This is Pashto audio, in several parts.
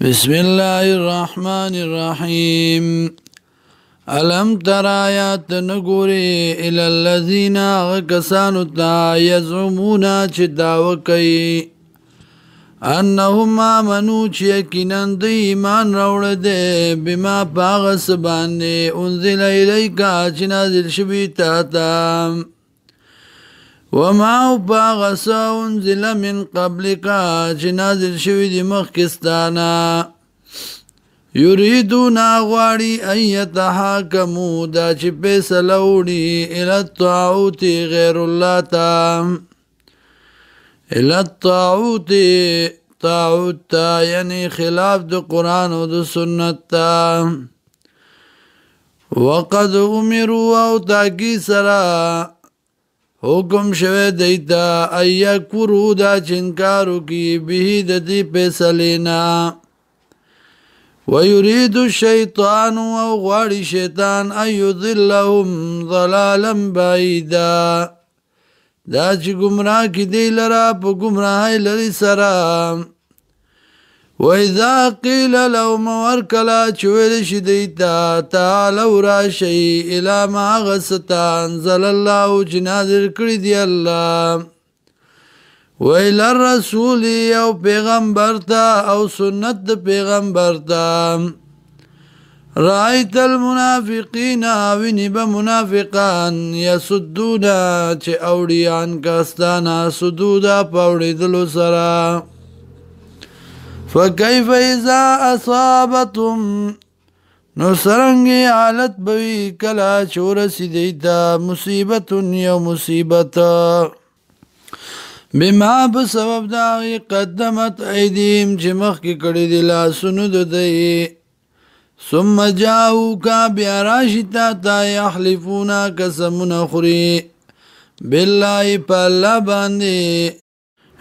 بسم الله الرحمن الرحيم ألم تر آيات نگوری إلى الذين غكسانو تا يزعمون چه داوكي أنهم آمنوا چه يكنن دی ایمان روڑ دے بما پاغس باندے انزل إليكا چه نازل شبی تاتا وما باغس انزل من قبلك چه نازل شوی دی مخکستانا يريدون غواړي ان يتحاكموا دا چې فیصله وړي الى الطاغوت غیر الله تا الى الطاغوت طاغوت تا یعنی خلاف د قرآن او د سنت تا وقد امروا او تاکی سرا حکم شوه دیتا ایا کرو دا چنکارو کی به د دې فیصلینا ويريد الشيطان وغواري شيطان أن يضلهم ضلالا بعيدا دا چې گمراه کی دی لرا په گمراهی لري سرا وإذا قيل لهم ورکلا چویل شدیتا تعالوا راشي الى ما غستا انزل الله چې نازل کړی دی الله وإلى الرسول او پیغمبر تا او سنت پیغمبر تا رأيت المنافقين ونب منافقان يسدون چه اوڑیان کاستانا سدودا پاوڑی دلو سرا فكيف إذا أصابتهم نسرنگی حالت بوی کلا چورسی دیتا مصیبت یو مصیبت بما بسبب داغی قدمت ایدیم چه مخی کڑی دی لاسونو دو دی ثم جاؤوکا بیاراشتا تا یحلفونا قسمون خوری باللہ پا اللہ باندی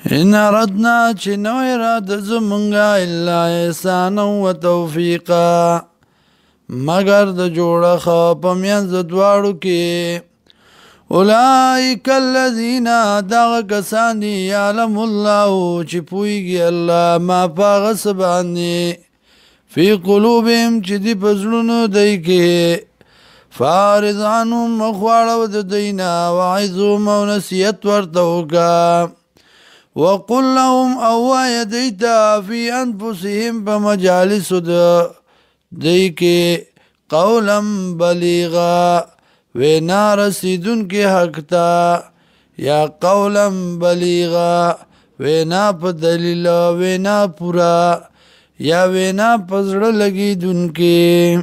ان اردنا چه نو اراد زمنگا اللہ احسانا و توفیقا مگر د جوڑا خواب میانز دوارو کی اولئک الذین داغ کسانی یعلم الله چی پویگی اللہ ما پاغس باندی فی قلوبهم چی دی پزلونو دی که فارض عنهم مخوارو د دینا وعظهم و نسیت ورتوکا وقل لهم اوائی دیتا فی انفسهم پا مجالس دی که قولا بلیغا وینا رسیدن کی حق تا یا قولا بلیغا وینا پا دلیل وینا پورا یا وینا پزر لگی دن کی